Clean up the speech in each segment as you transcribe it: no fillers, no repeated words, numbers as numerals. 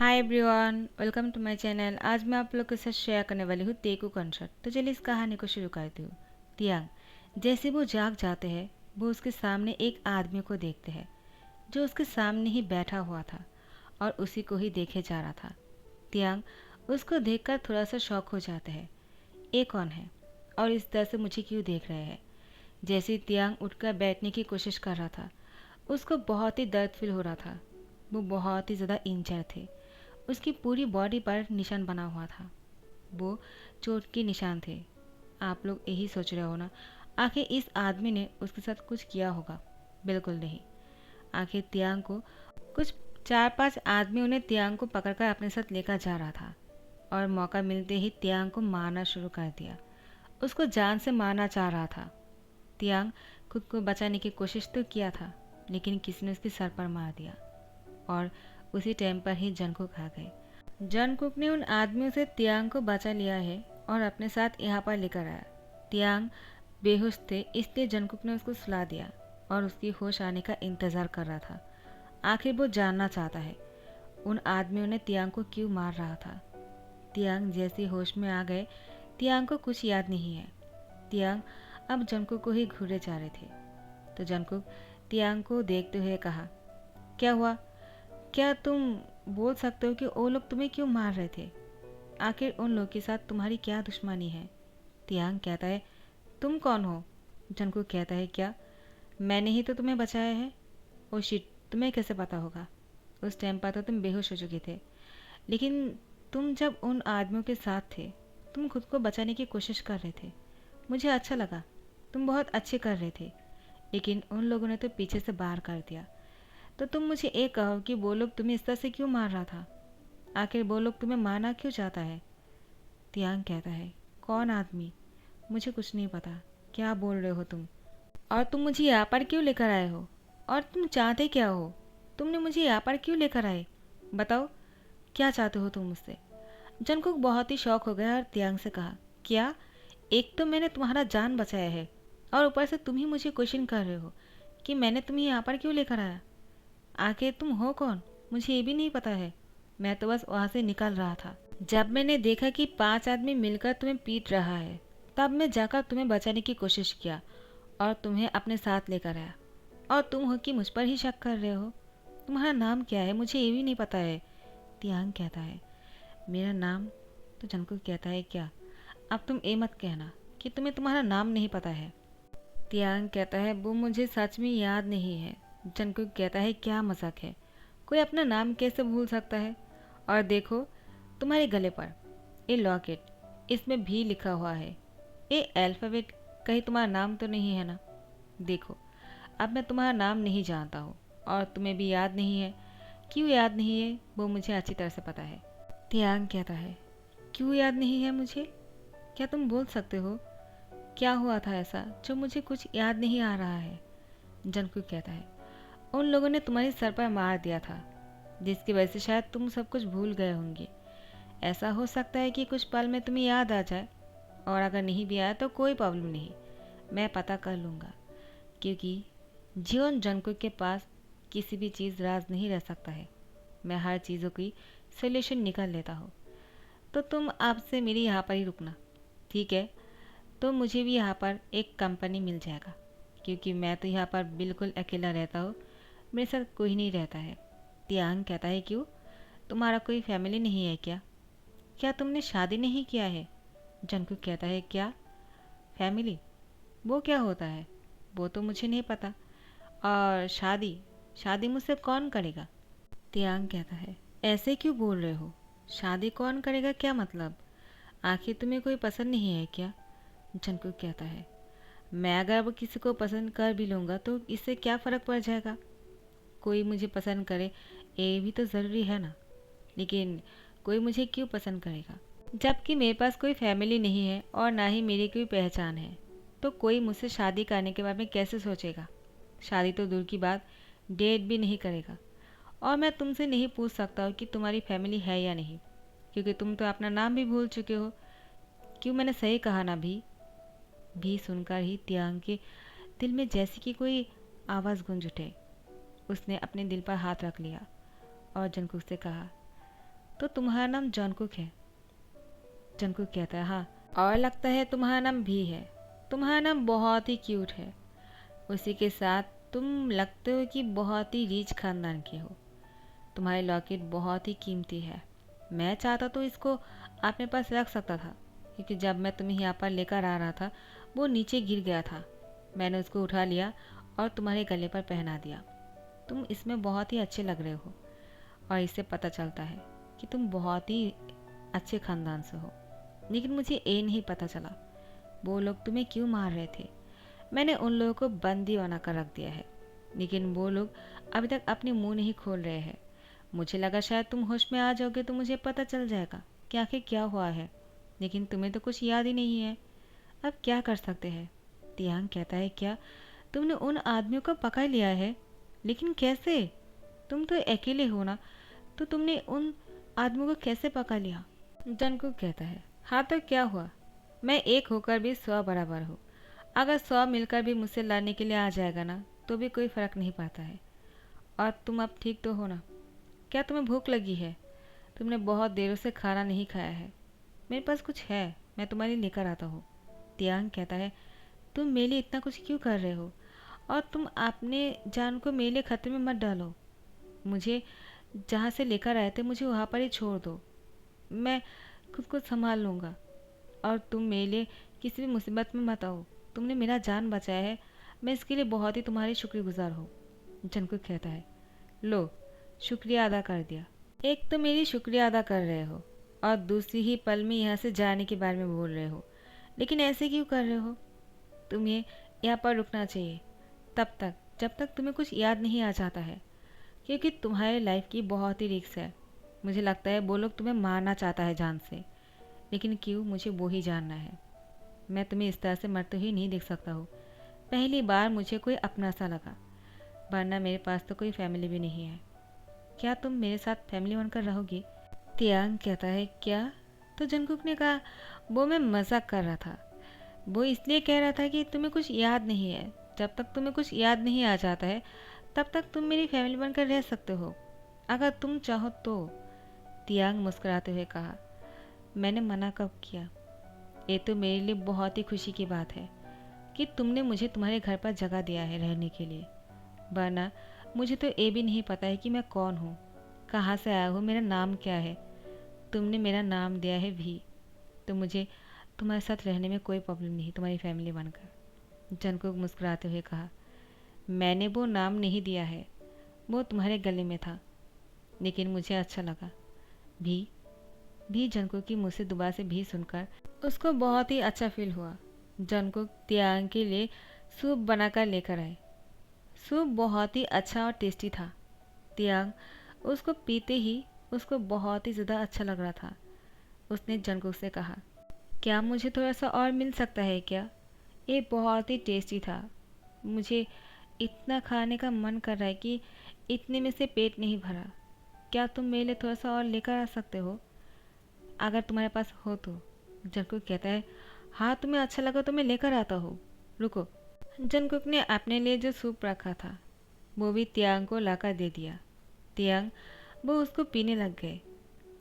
Hi everyone, welcome to my channel. आज मैं आप लोग के साथ शेयर करने वाली हूँ तेकू कॉन्सर्ट। तो चलिए इस कहानी को शुरू करती हूँ। तियांग जैसे वो जाग जाते हैं, वो उसके सामने एक आदमी को देखते हैं जो उसके सामने ही बैठा हुआ था और उसी को ही देखे जा रहा था। तियांग उसको देखकर थोड़ा सा शॉक हो जाते हैं। ये कौन है और इस तरह से मुझे क्यों देख रहे हैं? जैसे तियांग उठकर बैठने की कोशिश कर रहा था, उसको बहुत ही दर्द फील हो रहा था। वो बहुत ही ज़्यादा इंजर्ड थे। उसकी पूरी बॉडी पर निशान बना हुआ था। वो चोट के निशान थे। आप लोग यही सोच रहे हो ना, आखिर इस आदमी ने उसके साथ कुछ किया होगा? बिल्कुल नहीं। आखिर तियांग को कुछ 4-5 आदमी उन्हें तियांग को पकड़कर अपने साथ लेकर जा रहा था और मौका मिलते ही तियांग को मारना शुरू कर दिया। उसको जान से मारना चाह रहा था। तियांग खुद को बचाने की कोशिश तो किया था, लेकिन किसी ने उसके सर पर मार दिया और उसी टाइम पर ही जंगकुक आ गए। जंगकुक ने उन आदमियों से तियांग को बचा लिया है और अपने साथ यहाँ पर लेकर आया। तियांग बेहोश थे, इसलिए जंगकुक ने उसको सुला दिया और उसकी होश आने का इंतज़ार कर रहा था। आखिर वो जानना चाहता है उन आदमियों ने तियांग को क्यों मार रहा था। तियांग जैसे होश में आ गए, तियांग को कुछ याद नहीं है। तियांग अब जंगकुक को ही घूरे जा रहे थे। तो जंगकुक तियांग को देखते हुए कहा, क्या हुआ? क्या तुम बोल सकते हो कि वो लोग तुम्हें क्यों मार रहे थे? आखिर उन लोगों के साथ तुम्हारी क्या दुश्मनी है? तियांग कहता है, तुम कौन हो? जंगकुक कहता है, क्या मैंने ही तो तुम्हें बचाया है। ओ शिट, तुम्हें कैसे पता होगा? उस टाइम पर तो तुम बेहोश हो चुके थे, लेकिन तुम जब उन आदमियों के साथ थे, तुम खुद को बचाने की कोशिश कर रहे थे। मुझे अच्छा लगा, तुम बहुत अच्छे कर रहे थे, लेकिन उन लोगों ने तो पीछे से बाहर कर दिया। तो तुम मुझे एक कहो कि वो लोग तुम्हें इस तरह से क्यों मार रहा था? आखिर वो लोग तुम्हें मारना क्यों चाहता है? तियांग कहता है, कौन आदमी? मुझे कुछ नहीं पता। क्या बोल रहे हो तुम? और तुम मुझे यहाँ पर क्यों लेकर आए हो? और तुम चाहते क्या हो? तुमने मुझे यहाँ पर क्यों लेकर आए? बताओ, क्या चाहते हो तुम मुझसे? जंगकुक बहुत ही शौक हो गया और तियांग से कहा, क्या? एक तो मैंने तुम्हारा जान बचाया है और ऊपर से तुम ही मुझे क्वेश्चन कर रहे हो कि मैंने तुम्हें यहाँ पर क्यों लेकर आया। आखिर तुम हो कौन? मुझे ये भी नहीं पता है। मैं तो बस वहाँ से निकल रहा था। जब मैंने देखा कि 5 आदमी मिलकर तुम्हें पीट रहा है, तब मैं जाकर तुम्हें बचाने की कोशिश किया और तुम्हें अपने साथ लेकर आया। और तुम हो कि मुझ पर ही शक कर रहे हो? तुम्हारा नाम क्या है? मुझे ये भी नहीं पता है। तियांग कहता है, मेरा नाम? तो जंगकुक कहता है, क्या अब तुम ये मत कहना कि तुम्हें तुम्हारा नाम नहीं पता है। तियांग कहता है, वो मुझे सच में याद नहीं है। जंगकुक कहता है, क्या मजाक है? कोई अपना नाम कैसे भूल सकता है? और देखो, तुम्हारे गले पर ये लॉकेट, इसमें भी लिखा हुआ है। ये अल्फ़ाबेट कहीं तुम्हारा नाम तो नहीं है ना? देखो, अब मैं तुम्हारा नाम नहीं जानता हूँ और तुम्हें भी याद नहीं है। क्यों याद नहीं है वो मुझे अच्छी तरह से पता है। तियांग कहता है, क्यों याद नहीं है मुझे? क्या तुम बोल सकते हो? क्या हुआ था ऐसा जो मुझे कुछ याद नहीं आ रहा है? जंगकुक कहता है, उन लोगों ने तुम्हारे सर पर मार दिया था, जिसकी वजह से शायद तुम सब कुछ भूल गए होंगे। ऐसा हो सकता है कि कुछ पल में तुम्हें याद आ जाए, और अगर नहीं भी आया तो कोई प्रॉब्लम नहीं, मैं पता कर लूँगा। क्योंकि जीवन जंगकुक के पास किसी भी चीज़ राज नहीं रह सकता है। मैं हर चीज़ों की सोल्यूशन निकाल लेता हूँ। तो तुम आपसे मेरी यहाँ पर ही रुकना, ठीक है? तो मुझे भी यहाँ पर एक कंपनी मिल जाएगा, क्योंकि मैं तो यहाँ पर बिल्कुल अकेला रहता हूँ, मेरे साथ कोई नहीं रहता है। तियांग कहता है, क्यों? तुम्हारा कोई फैमिली नहीं है क्या? क्या तुमने शादी नहीं किया है? जंगकुक कहता है, क्या फैमिली? वो क्या होता है? वो तो मुझे नहीं पता। और शादी, शादी मुझसे कौन करेगा? तियांग कहता है, ऐसे क्यों बोल रहे हो? शादी कौन करेगा क्या मतलब? आखिर तुम्हें कोई पसंद नहीं है क्या? जंगकुक कहता है, मैं अगर वो किसी को पसंद कर भी लूँगा तो इससे क्या फ़र्क पड़ जाएगा? कोई मुझे पसंद करे ये भी तो ज़रूरी है ना। लेकिन कोई मुझे क्यों पसंद करेगा जबकि मेरे पास कोई फैमिली नहीं है और ना ही मेरी कोई पहचान है? तो कोई मुझसे शादी करने के बारे में कैसे सोचेगा? शादी तो दूर की बात, डेट भी नहीं करेगा। और मैं तुमसे नहीं पूछ सकता हूँ कि तुम्हारी फैमिली है या नहीं, क्योंकि तुम तो अपना नाम भी भूल चुके हो। क्यों, मैंने सही कहा ना? भी सुनकर ही तियांग के दिल में जैसे कि कोई आवाज़ गूंज उठे। उसने अपने दिल पर हाथ रख लिया और जंगकुक से कहा, तो तुम्हारा नाम जॉनकुक है? जंगकुक कहता है हाँ, और लगता है तुम्हारा नाम भी है। तुम्हारा नाम बहुत ही क्यूट है। उसी के साथ तुम लगते हो कि बहुत ही रीच खानदान के हो। तुम्हारी लॉकेट बहुत ही कीमती है। मैं चाहता तो इसको अपने पास रख सकता था, क्योंकि जब मैं तुम्हें यहाँ पर लेकर आ रहा था वो नीचे गिर गया था। मैंने उसको उठा लिया और तुम्हारे गले पर पहना दिया। तुम इसमें बहुत ही अच्छे लग रहे हो, और इससे पता चलता है कि तुम बहुत ही अच्छे खानदान से हो। लेकिन मुझे ये नहीं पता चला वो लोग तुम्हें क्यों मार रहे थे। मैंने उन लोगों को बंदी बनाकर रख दिया है, लेकिन वो लोग अभी तक अपने मुंह नहीं खोल रहे हैं। मुझे लगा शायद तुम होश में आ जाओगे तो मुझे पता चल जाएगा कि आखिर क्या हुआ है, लेकिन तुम्हें तो कुछ याद ही नहीं है। अब क्या कर सकते हैं? तियांग कहता है क्या तुमने उन आदमियों को पकड़ लिया है? लेकिन कैसे? तुम तो अकेले हो ना, तो तुमने उन आदमियों को कैसे पकड़ लिया? जंगकुक कहता है हाँ तो क्या हुआ, मैं एक होकर भी 100 बराबर हूँ। अगर 100 मिलकर भी मुझसे लड़ने के लिए आ जाएगा ना तो भी कोई फ़र्क नहीं पड़ता है। और तुम अब ठीक तो हो ना? क्या तुम्हें भूख लगी है? तुमने बहुत देरों से खाना नहीं खाया है। मेरे पास कुछ है, मैं तुम्हारे लिए लेकर आता हूँ। तियांग कहता है तुम मेरे लिए इतना कुछ क्यों कर रहे हो? और तुम अपने जान को मेरे लिए खतरे में मत डालो। मुझे जहाँ से लेकर आए थे मुझे वहाँ पर ही छोड़ दो। मैं खुद को संभाल लूँगा, और तुम मेरे लिए किसी भी मुसीबत में मत आओ। तुमने मेरा जान बचाया है, मैं इसके लिए बहुत ही तुम्हारी शुक्रगुजार हूँ। जंगकुक कहता है लो, शुक्रिया अदा कर दिया। एक तो मेरी शुक्रिया अदा कर रहे हो और दूसरी ही पल में यहाँ से जाने के बारे में बोल रहे हो। लेकिन ऐसे क्यों कर रहे हो? तुम्हें यहाँ पर रुकना चाहिए तब तक जब तक तुम्हें कुछ याद नहीं आ जाता है, क्योंकि तुम्हारे लाइफ की बहुत ही रिस्क है। मुझे लगता है वो लोग तुम्हें मारना चाहता है जान से, लेकिन क्यों मुझे वो ही जानना है। मैं तुम्हें इस तरह से मरते हुए नहीं देख सकता हूँ। पहली बार मुझे कोई अपना सा लगा, वरना मेरे पास तो कोई फैमिली भी नहीं है। क्या तुम मेरे साथ फैमिली बनकर रहोगी? तियांग कहता है क्या? तो जंगकुक ने कहा वो मैं मजाक कर रहा था। वो इसलिए कह रहा था कि तुम्हें कुछ याद नहीं है। जब तक तुम्हें कुछ याद नहीं आ जाता है तब तक तुम मेरी फैमिली बनकर रह सकते हो, अगर तुम चाहो तो। तियांग मुस्कुराते हुए कहा मैंने मना कब किया? ये तो मेरे लिए बहुत ही खुशी की बात है कि तुमने मुझे तुम्हारे घर पर जगह दिया है रहने के लिए, वरना मुझे तो ये भी नहीं पता है कि मैं कौन हूँ, कहाँ से आया हूँ, मेरा नाम क्या है। तुमने मेरा नाम दिया है भी, तो मुझे तुम्हारे साथ रहने में कोई प्रॉब्लम नहीं, तुम्हारी फैमिली बनकर। जंगकुक मुस्कुराते हुए कहा मैंने वो नाम नहीं दिया है, वो तुम्हारे गले में था, लेकिन मुझे अच्छा लगा। भी जंगकुक की मुँह से दोबारा से भी सुनकर उसको बहुत ही अच्छा फील हुआ। जंगकुक तियांग के लिए सूप बनाकर लेकर आए। सूप बहुत ही अच्छा और टेस्टी था। तियांग उसको पीते ही उसको बहुत ही ज़्यादा अच्छा लग रहा था। उसने जंगकुक से कहा क्या मुझे थोड़ा सा और मिल सकता है क्या? ये बहुत ही टेस्टी था। मुझे इतना खाने का मन कर रहा है कि इतने में से पेट नहीं भरा। क्या तुम मेरे लिए थोड़ा सा और लेकर आ सकते हो, अगर तुम्हारे पास हो तो? जंगकुक कहता है हाँ तुम्हें अच्छा लगा तो मैं लेकर आता हूँ, रुको। जंगकुक ने अपने लिए जो सूप रखा था वो भी तियांग को लाकर दे दिया। तियांग वो उसको पीने लग गए।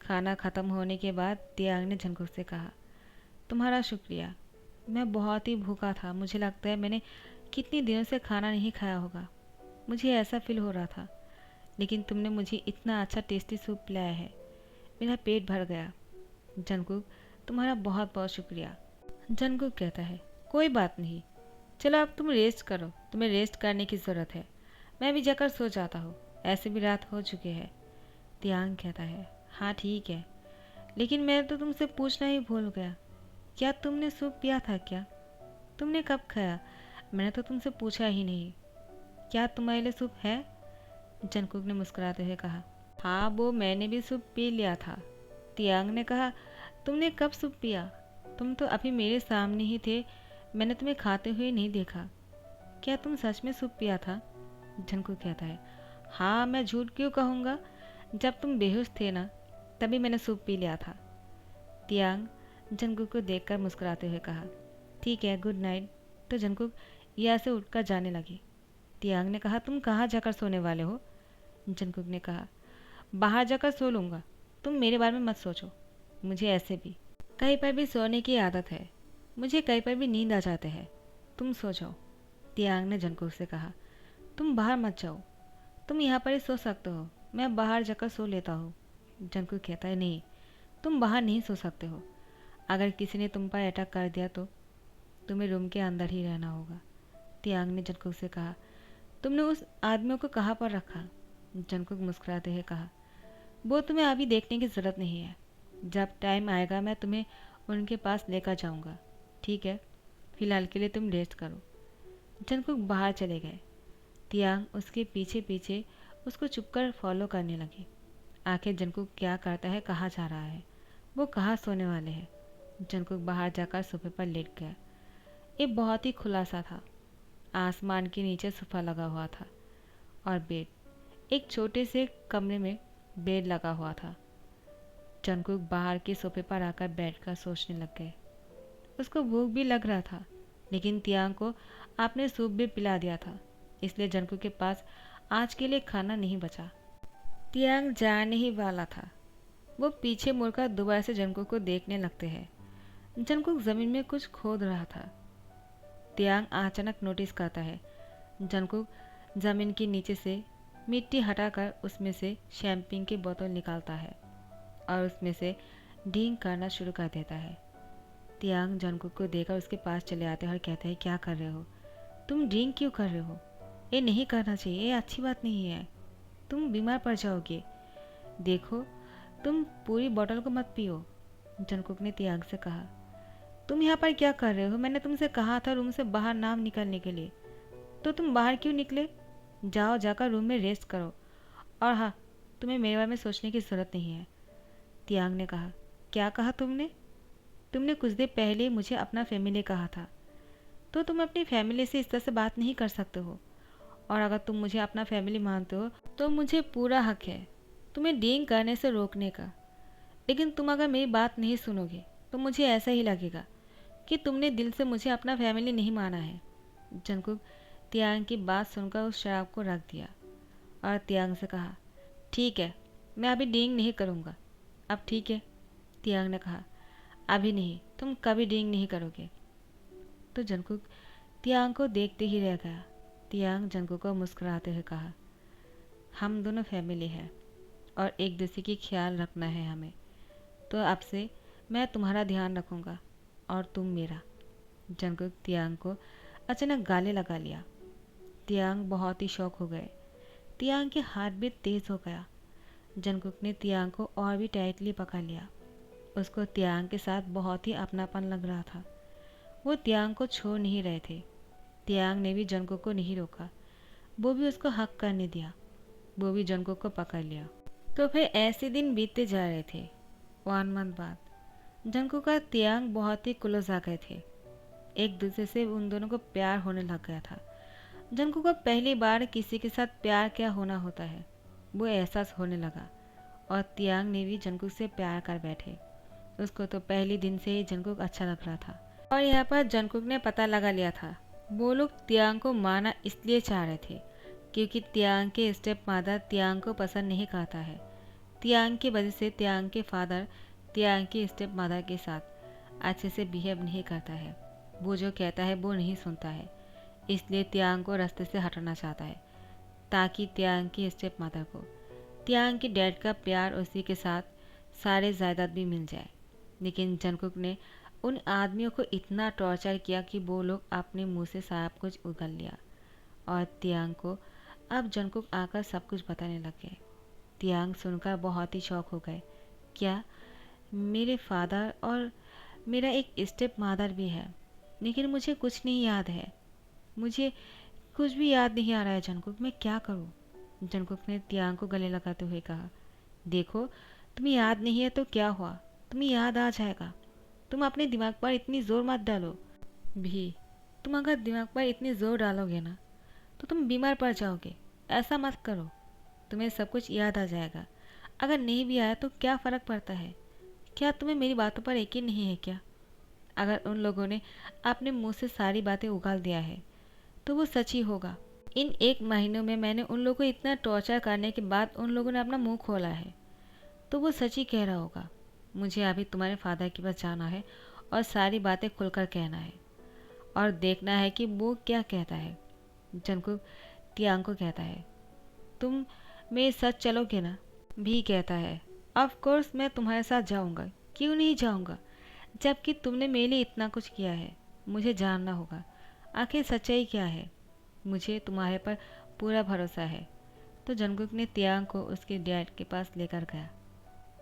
खाना ख़त्म होने के बाद तियांग ने जंगकुक से कहा तुम्हारा शुक्रिया, मैं बहुत ही भूखा था। मुझे लगता है मैंने कितने दिनों से खाना नहीं खाया होगा। मुझे ऐसा फील हो रहा था, लेकिन तुमने मुझे इतना अच्छा टेस्टी सूप पिलाया है, मेरा पेट भर गया। जंगकुक तुम्हारा बहुत बहुत शुक्रिया। जंगकुक कहता है कोई बात नहीं, चलो अब तुम रेस्ट करो, तुम्हें रेस्ट करने की ज़रूरत है। मैं भी जाकर सो जाता हूँ, ऐसे भी रात हो चुकी है। तियांग कहता है हाँ ठीक है, लेकिन मैं तो तुमसे पूछना ही भूल गया, क्या तुमने सूप पिया था क्या? तुमने कब खाया? मैंने तो तुमसे पूछा ही नहीं। क्या तुम्हारे लिए सूप है? जंगकुक ने मुस्कुराते हुए कहा हाँ वो मैंने भी सूप पी लिया था। तियांग ने कहा तुमने कब सूप पिया? तुम तो अभी मेरे सामने ही थे, मैंने तुम्हें खाते हुए नहीं देखा। क्या तुम सच में सूप पिया था? जंगकुक कहता है हाँ मैं झूठ क्यों कहूँगा, जब तुम बेहोश थे ना तभी मैंने सूप पी लिया था। तियांग जंगकुक को देखकर मुस्कुराते हुए कहा ठीक है गुड नाइट। तो जंगकुक यहाँ से उठकर जाने लगी। तियांग ने कहा तुम कहाँ जाकर सोने वाले हो? जंगकुक ने कहा बाहर जाकर सो लूँगा, तुम मेरे बारे में मत सोचो। मुझे ऐसे भी कहीं पर भी सोने की आदत है। मुझे कहीं पर भी नींद आ जाते हैं। तुम सो जाओ। तियांग ने जंगकुक से कहा। तुम बाहर मत जाओ। तुम यहाँ पर ही सो सकते हो। मैं बाहर जाकर सो लेता हूँ। जंगकुक कहता है, नहीं, तुम बाहर नहीं सो सकते हो। अगर किसी ने तुम पर अटैक कर दिया तो तुम्हें रूम के अंदर ही रहना होगा। तियांग ने जंगकुक से कहा। तुमने उस आदमियों को कहाँ पर रखा? जंगकुक मुस्कुराते हुए कहा, वो तुम्हें अभी देखने की ज़रूरत नहीं है। जब टाइम आएगा मैं तुम्हें उनके पास लेकर जाऊंगा। ठीक है, फिलहाल के लिए तुम रेस्ट करो। जंगकुक बाहर चले गए। तियांग उसके पीछे पीछे उसको चुपकर फॉलो करने लगी। आखिर जंगकुक क्या करता है, कहाँ जा रहा है, वो कहाँ सोने वाले हैं। जंगकुक बाहर जाकर सोफे पर लेट गया। ये बहुत ही खुला सा था। आसमान के नीचे सोफा लगा हुआ था और बेड, एक छोटे से कमरे में बेड लगा हुआ था। जंगकुक बाहर के सोफे पर आकर बैठकर सोचने लग गए। उसको भूख भी लग रहा था, लेकिन तियांग को आपने सूप भी पिला दिया था, इसलिए जंगकुक के पास आज के लिए खाना नहीं बचा। तियांग जाने ही वाला था। वो पीछे मुड़कर दोबारा से जंगकुक को देखने लगते हैं। जंगकुक जमीन में कुछ खोद रहा था। तियांग अचानक नोटिस करता है। जंगकुक जमीन के नीचे से मिट्टी हटाकर उसमें से शैम्पेन की बोतल निकालता है और उसमें से ड्रिंक करना शुरू कर देता है। तियांग जंगकुक को देखकर उसके पास चले आते हैं और कहते हैं, क्या कर रहे हो? तुम ड्रिंक क्यों कर रहे हो? ये नहीं करना चाहिए, ये अच्छी बात नहीं है। तुम बीमार पड़ जाओगे। देखो, तुम पूरी बोतल को मत पियो। जंगकुक ने तियांग से कहा। तुम यहाँ पर क्या कर रहे हो? मैंने तुमसे कहा था रूम से बाहर ना निकलने के लिए, तो तुम बाहर क्यों निकले? जाओ, जाकर रूम में रेस्ट करो। और हाँ, तुम्हें मेरे बारे में सोचने की ज़रूरत नहीं है। तियांग ने कहा। क्या कहा तुमने? तुमने कुछ देर पहले मुझे अपना फैमिली कहा था, तो तुम अपनी फैमिली से इस तरह से बात नहीं कर सकते हो। और अगर तुम मुझे अपना फैमिली मानते हो तो मुझे पूरा हक है तुम्हें ड्रिंक करने से रोकने का। लेकिन तुम अगर मेरी बात नहीं सुनोगे तो मुझे ऐसा ही लगेगा कि तुमने दिल से मुझे अपना फैमिली नहीं माना है। जंगकुक तियांग की बात सुनकर उस शराब को रख दिया और तियांग से कहा, ठीक है, मैं अभी ड्रिंक नहीं करूँगा। अब ठीक है? तियांग ने कहा। अभी नहीं, तुम कभी ड्रिंक नहीं करोगे। तो जंगकुक तियांग को देखते ही रह गया। तियांग जंगकुक को मुस्कुराते हुए कहा, हम दोनों फैमिली हैं और एक दूसरे की ख्याल रखना है हमें, तो अब से मैं तुम्हारा ध्यान रखूँगा और तुम मेरा। जंगकुक तियांग को अचानक गाले लगा लिया। तियांग बहुत ही शौक हो गए। तियांग के हाथ भी तेज़ हो गया। जंगकुक ने तियांग को और भी टाइटली पकड़ लिया। उसको तियांग के साथ बहुत ही अपनापन लग रहा था। वो तियांग को छोड़ नहीं रहे थे। तियांग ने भी जंगकुक को नहीं रोका, वो भी उसको हक करने दिया। वो भी जंगकुक को पकड़ लिया। तो फिर ऐसे दिन बीतते जा रहे थे। 1 मंथ बाद जंगकुक और तियांग बहुत ही क्लोज आ गए थे। एक दूसरे से उन दोनों को प्यार होने लग गया था। जंगकुक को पहली बार किसी के साथ प्यार क्या होना होता है वो एहसास होने लगा और तियांग ने भी जंगकुक से प्यार कर बैठे। उसको तो पहले दिन से ही जंगकुक अच्छा लग रहा था और यहाँ पर जंगकुक ने पता लगा लिया था वो लोग तियांग को मारना इसलिए चाह रहे थे क्योंकि तियांग के स्टेप मदर तियांग को पसंद नहीं करता है। तियांग की वजह से तियांग के फादर तियांग की स्टेप मदर के साथ अच्छे से बिहेव नहीं करता है। वो जो कहता है वो नहीं सुनता है, इसलिए तियांग को रास्ते से हटाना चाहता है ताकि तियांग की स्टेप मदर को तियांग के डैड का प्यार उसी के साथ सारे जायदाद भी मिल जाए। लेकिन जंगकुक ने उन आदमियों को इतना टॉर्चर किया कि वो लोग अपने मुंह से सब कुछ उगल लिया और तियांग को अब जंगकुक आकर सब कुछ बताने लग गए। तियांग सुनकर बहुत ही शौक हो गए। क्या, मेरे फादर और मेरा एक स्टेप मदर भी है, लेकिन मुझे कुछ नहीं याद है। मुझे कुछ भी याद नहीं आ रहा है जंगकुक, मैं क्या करूं? जंगकुक ने तियांग को गले लगाते हुए कहा, देखो, तुम्हें याद नहीं है तो क्या हुआ, तुम्हें याद आ जाएगा। तुम अपने दिमाग पर इतनी ज़ोर मत डालो भी। तुम अगर दिमाग पर इतनी ज़ोर डालोगे ना तो तुम बीमार पड़ जाओगे। ऐसा मत करो, तुम्हें सब कुछ याद आ जाएगा। अगर नहीं भी आया तो क्या फ़र्क पड़ता है? क्या तुम्हें मेरी बातों पर यकीन नहीं है क्या? अगर उन लोगों ने अपने मुंह से सारी बातें उगाल दिया है तो वो सच ही होगा। इन 1 महीनों में मैंने उन लोगों को इतना टॉर्चर करने के बाद उन लोगों ने अपना मुंह खोला है। तो वो सच ही कह रहा होगा। मुझे अभी तुम्हारे फादर के पास जाना है और सारी बातें खुलकर कहना है और देखना है कि वो क्या कहता है। जंगकुक तियांग को कहता है, तुम मेरे साथ चलोगे ना? भी कहता है, ऑफ कोर्स मैं तुम्हारे साथ जाऊंगा, क्यों नहीं जाऊंगा, जबकि तुमने मेरे लिए इतना कुछ किया है। मुझे जानना होगा आखिर सच्चाई क्या है। मुझे तुम्हारे पर पूरा भरोसा है। तो जंगकुक ने तियांग को उसके डैड के पास लेकर गया।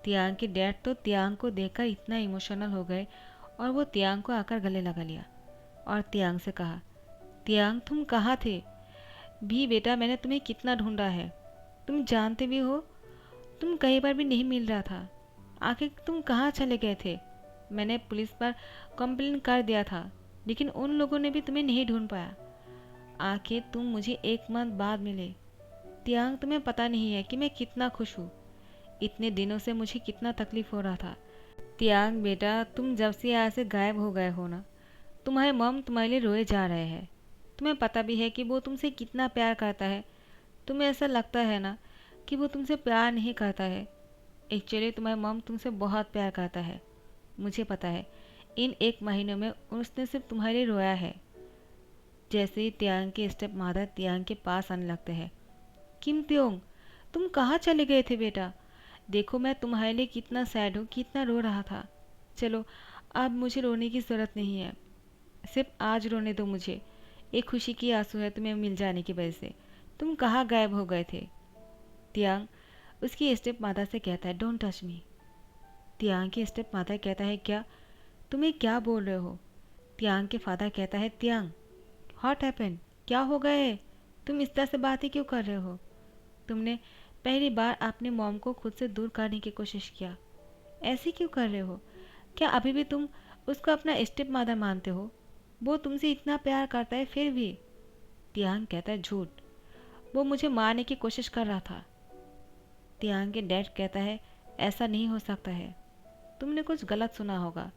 तियांग के डैड तो तियांग को देखकर इतना इमोशनल हो गए और वो तियांग को आकर गले लगा लिया और तियांग से कहा, तियांग तुम कहाँ थे? भी बेटा मैंने तुम्हें कितना ढूंढा है, तुम जानते भी हो तुम कहीं पर भी नहीं मिल रहा था। आखिर तुम कहाँ चले गए थे? मैंने पुलिस पर कंप्लेन कर दिया था, लेकिन उन लोगों ने भी तुम्हें नहीं ढूंढ पाया। आखिर तुम मुझे 1 मंथ बाद मिले। तियांग तुम्हें पता नहीं है कि मैं कितना खुश हूँ। इतने दिनों से मुझे कितना तकलीफ हो रहा था। तियांग बेटा तुम जब से यहाँ से गायब हो गए हो ना, तुम्हारे मम तुम्हारे लिए रोए जा रहे हैं। तुम्हें पता भी है कि वो तुमसे कितना प्यार करता है। तुम्हें ऐसा लगता है ना कि वो तुमसे प्यार नहीं करता है। एक्चुअली तुम्हारे मम तुमसे बहुत प्यार करता है। मुझे पता है इन 1 महीनों में उसने सिर्फ तुम्हारे लिए रोया है। जैसे ही तियांग के स्टेप मादर तियांग के पास आने लगते हैं, किम त्योंग तुम कहाँ चले गए थे बेटा? देखो मैं तुम्हारे लिए कितना सैड हूँ, कितना रो रहा था। चलो अब मुझे रोने की ज़रूरत नहीं है, सिर्फ आज रोने दो मुझे। एक खुशी की आंसू है तुम्हें मिल जाने की वजह से। तुम कहाँ गायब हो गए थे? तियांग उसकी स्टेप माता से कहता है, डोंट टच मी। तियांग की स्टेप माता कहता है, क्या तुम्हें क्या बोल रहे हो? तियांग के फादर कहता है, तियांग व्हाट हैपन, क्या हो गया है? तुम इस तरह से बातें क्यों कर रहे हो? तुमने पहली बार अपने मॉम को खुद से दूर करने की कोशिश किया, ऐसे क्यों कर रहे हो? क्या अभी भी तुम उसको अपना स्टेप मदर मानते हो? वो तुमसे इतना प्यार करता है फिर भी। तियांग कहता है, झूठ, वो मुझे मारने की कोशिश कर रहा था। तियांग के डैड कहता है, ऐसा नहीं हो सकता है, तुमने कुछ गलत सुना होगा।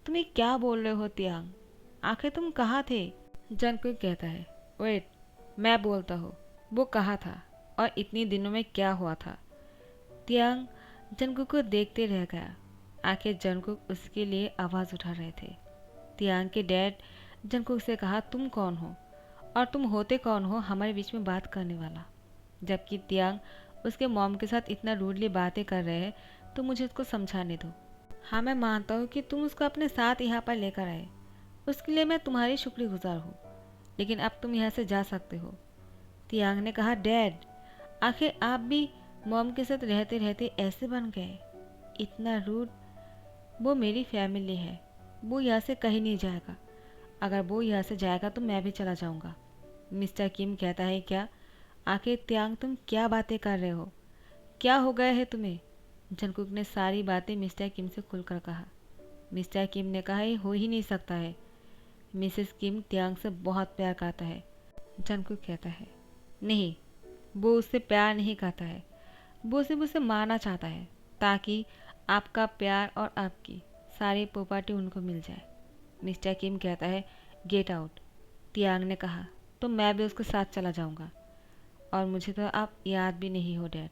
तुम्हें क्या बोल रहे हो तियांग? आखिर तुम कहाँ थे? जंगकुक कहता है, वेट मैं बोलता हूँ, वो कहाँ था और इतनी दिनों में क्या हुआ था। तियांग जंगकुक को देखते रह गया। आखिर जंगकुक उसके लिए आवाज़ उठा रहे थे। तियांग के डैड जंगकुक से कहा, तुम कौन हो और तुम होते कौन हो हमारे बीच में बात करने वाला? जबकि तियांग उसके मॉम के साथ इतना रूडली बातें कर रहे हैं, तो मुझे उसको समझाने दो। हाँ मैं मानता हूँ कि तुम उसको अपने साथ यहाँ पर लेकर आए, उसके लिए मैं तुम्हारी शुक्रगुजार हूँ, लेकिन अब तुम यहाँ से जा सकते हो। तियांग ने कहा, डैड आखिर आप भी मॉम के साथ रहते रहते ऐसे बन गए, इतना रूड। वो मेरी फैमिली है, वो यहाँ से कहीं नहीं जाएगा। अगर वो यहाँ से जाएगा तो मैं भी चला जाऊँगा। मिस्टर किम कहता है, क्या? आखिर तियांग तुम क्या बातें कर रहे हो? क्या हो गया है तुम्हें? जंगकुक ने सारी बातें मिस्टर किम से खुलकर कहा। मिस्टर किम ने कहा, ये हो ही नहीं सकता है। मिसेस किम तियांग से बहुत प्यार करता है। जंगकुक कहता है, नहीं, वो उससे प्यार नहीं करता है, वो सिर्फ उसे मारना चाहता है ताकि आपका प्यार और आपकी सारी प्रॉपर्टी उनको मिल जाए। मिस्टर किम कहता है, गेट आउट। तियांग ने कहा, तो मैं भी उसके साथ चला जाऊंगा। और मुझे तो आप याद भी नहीं हो डैड।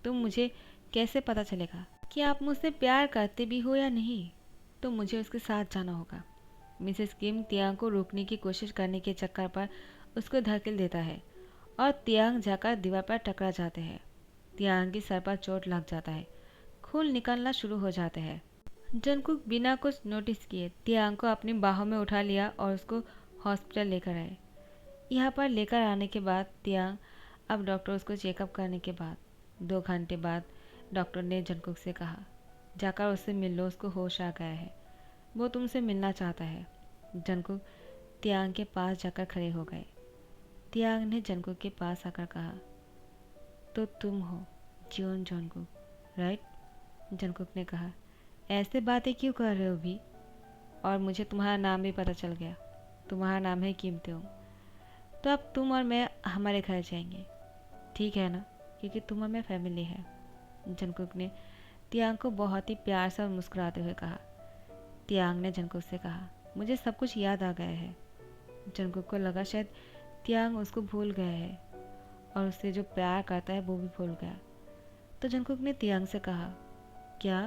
तो मुझे कैसे पता चलेगा कि आप मुझसे प्यार करते भी हो या नहीं? तो मुझे उसके साथ जाना होगा। मिसेस किम तियांग को रोकने की कोशिश करने के चक्कर पर उसको धकेल देता है और तियांग जाकर दीवार पर टकरा जाते हैं। तियांग की सर पर चोट लग जाता है, खून निकलना शुरू हो जाते हैं। जंगकुक बिना कुछ नोटिस किए तियांग को अपनी बाहों में उठा लिया और उसको हॉस्पिटल लेकर आए। यहाँ पर लेकर आने के बाद तियांग अब डॉक्टर उसको चेकअप करने के बाद 2 घंटे बाद डॉक्टर ने जंगकुक से कहा, जाकर उससे मिल लो, उसको होश आ गया है, वो तुमसे मिलना चाहता है। जंगकुक तियांग के पास जाकर खड़े हो गए। तियांग ने जंगकुक के पास आकर कहा, तो तुम हो जियोन जंगकुक, राइट? जंगकुक ने कहा, ऐसे बातें क्यों कर रहे हो भी? और मुझे तुम्हारा नाम भी पता चल गया, तुम्हारा नाम है किम त्योंग। तो अब तुम और मैं हमारे घर जाएंगे, ठीक है ना? क्योंकि तुम और मैं फैमिली है। जंगकुक ने तियांग को बहुत ही प्यार से और मुस्कुराते हुए कहा। तियांग ने जंगकुक से कहा, मुझे सब कुछ याद आ गया है। जंगकुक को लगा शायद तियांग उसको भूल गया है और उससे जो प्यार करता है वो भी भूल गया। तो जंगकुक ने तियांग से कहा, क्या?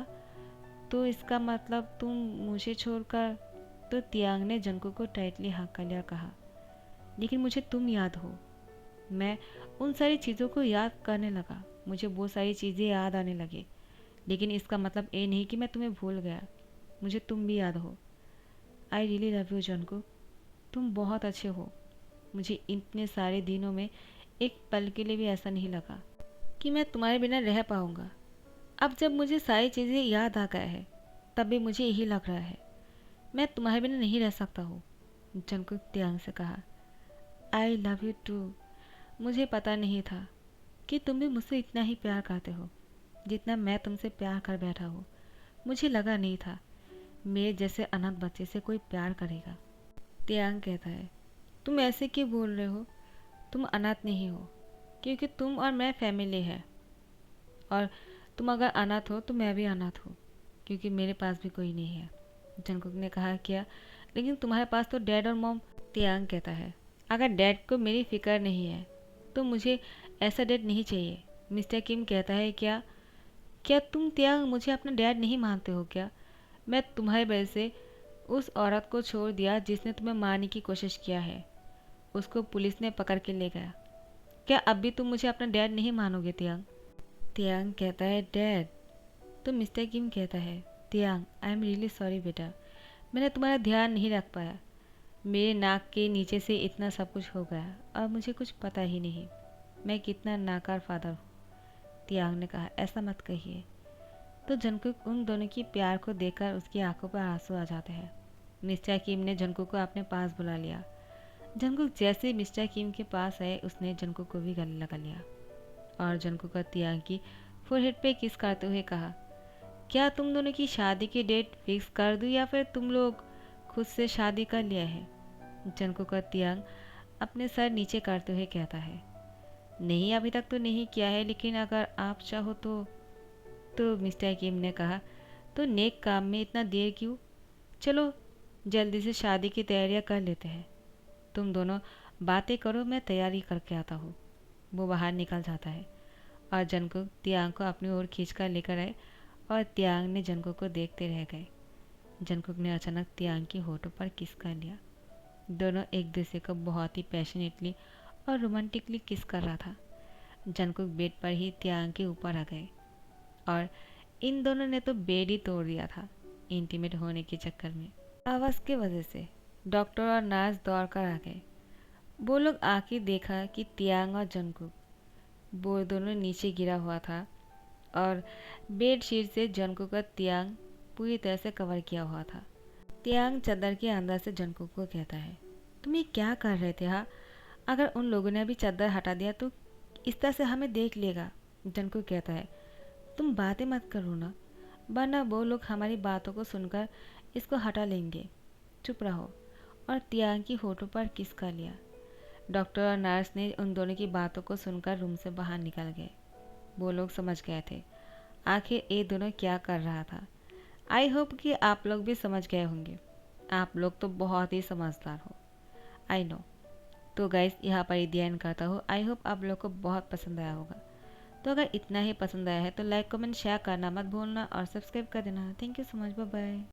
तो इसका मतलब तुम मुझे छोड़कर? तो तियांग ने जंगकुक को टाइटली हक्का लिया, कहा, लेकिन मुझे तुम याद हो। मैं उन सारी चीज़ों को याद करने लगा, मुझे वो सारी चीज़ें याद आने लगी, लेकिन इसका मतलब ये नहीं कि मैं तुम्हें भूल गया, मुझे तुम भी याद हो। I really love you Jungkook, तुम बहुत अच्छे हो। मुझे इतने सारे दिनों में एक पल के लिए भी ऐसा नहीं लगा कि मैं तुम्हारे बिना रह पाऊँगा। अब जब मुझे सारी चीज़ें याद आ गया है, तब भी मुझे यही लग रहा है, मैं तुम्हारे बिना नहीं रह सकता हूँ। जंगकुक तियांग से कहा, आई लव यू टू। मुझे पता नहीं था कि तुम भी मुझसे इतना ही प्यार करते हो जितना मैं तुमसे प्यार कर बैठा हूँ। मुझे लगा नहीं था मेरे जैसे अनाथ बच्चे से कोई प्यार करेगा। तियांग कहता है, तुम ऐसे क्यों बोल रहे हो? तुम अनाथ नहीं हो, क्योंकि तुम और मैं फैमिली है। और तुम अगर अनाथ हो तो मैं भी अनाथ हूँ, क्योंकि मेरे पास भी कोई नहीं है। जंगकुक ने कहा, क्या? लेकिन तुम्हारे पास तो डैड और मॉम। तियांग कहता है, अगर डैड को मेरी फिक्र नहीं है तो मुझे ऐसा डैड नहीं चाहिए। मिस्टर किम कहता है, क्या? क्या तुम तियांग मुझे अपना डैड नहीं मानते हो क्या? मैं तुम्हारी वजह से उस औरत को छोड़ दिया जिसने तुम्हें मारने की कोशिश किया है। उसको पुलिस ने पकड़ के ले गया। क्या अब भी तुम मुझे अपना डैड नहीं मानोगे तियांग? तियांग कहता है, डैड? तो मिस्टर किम कहता है, तियांग आई एम रियली सॉरी बेटा, मैंने तुम्हारा ध्यान नहीं रख पाया। मेरे नाक के नीचे से इतना सब कुछ हो गया और मुझे कुछ पता ही नहीं मैं कितना नाकार फादर हूँ। तियांग ने कहा, ऐसा मत कहिए। तो जंगकुक उन दोनों की प्यार को देखकर उसकी आंखों पर आंसू आ जाते हैं। मिस्टर किम ने जंगकुक को अपने पास बुला लिया। जंगकुक जैसे मिस्टर किम के पास आए, उसने जंगकुक को भी गले लगा लिया और जंगकुक का तियांग की फोरहेड पे किस करते हुए कहा, क्या तुम दोनों की शादी की डेट फिक्स कर दूं या फिर तुम लोग खुद से शादी कर लिया है? जंगकुक का तियांग अपने सर नीचे करते हुए कहता है, नहीं अभी तक तो नहीं किया है, लेकिन अगर आप चाहो तो मिस्टर किम ने कहा, तो नेक काम में इतना देर क्यों? चलो जल्दी से शादी की तैयारियां कर लेते हैं। तुम दोनों बातें करो, मैं तैयारी करके आता हूँ। वो बाहर निकल जाता है और जंगकुक तियांग को अपनी ओर खींचकर लेकर आए और तियांग ने जंगकुक को देखते रह गए। जंगकुक ने अचानक तियांग की होठों पर किस कर लिया। दोनों एक दूसरे को बहुत ही पैशनेटली और रोमांटिकली किस कर रहा था। जंगकुक बेड पर ही तियांग के ऊपर आ गए और इन दोनों ने तो बेड ही तोड़ दिया था इंटीमेट होने के चक्कर में। आवाज़ की वजह से डॉक्टर और नर्स दौड़ कर आ गए। वो लोग आके देखा कि तियांग और जंगकुक वो दोनों नीचे गिरा हुआ था और बेडशीट से जंगकुक का तियांग पूरी तरह से कवर किया हुआ था। तियांग चादर के अंदर से जंगकुक को कहता है, तुम ये क्या कर रहे थे? हाँ, अगर उन लोगों ने अभी चादर हटा दिया तो इस तरह से हमें देख लेगा। जंगकुक कहता है, तुम बातें मत करो ना, वरना वो लोग हमारी बातों को सुनकर इसको हटा लेंगे। चुप रहो। और तियांग की होठों पर किस कर लिया। डॉक्टर और नर्स ने उन दोनों की बातों को सुनकर रूम से बाहर निकल गए। वो लोग समझ गए थे आखिर ये दोनों क्या कर रहा था। आई होप कि आप लोग भी समझ गए होंगे। आप लोग तो बहुत ही समझदार हो, आई नो। तो गाइस यहाँ पर ही ध्यान करता हूँ। आई होप आप लोग को बहुत पसंद आया होगा। तो अगर इतना ही पसंद आया है तो लाइक कमेंट शेयर करना मत भूलना और सब्सक्राइब कर देना। Thank you so much, bye bye.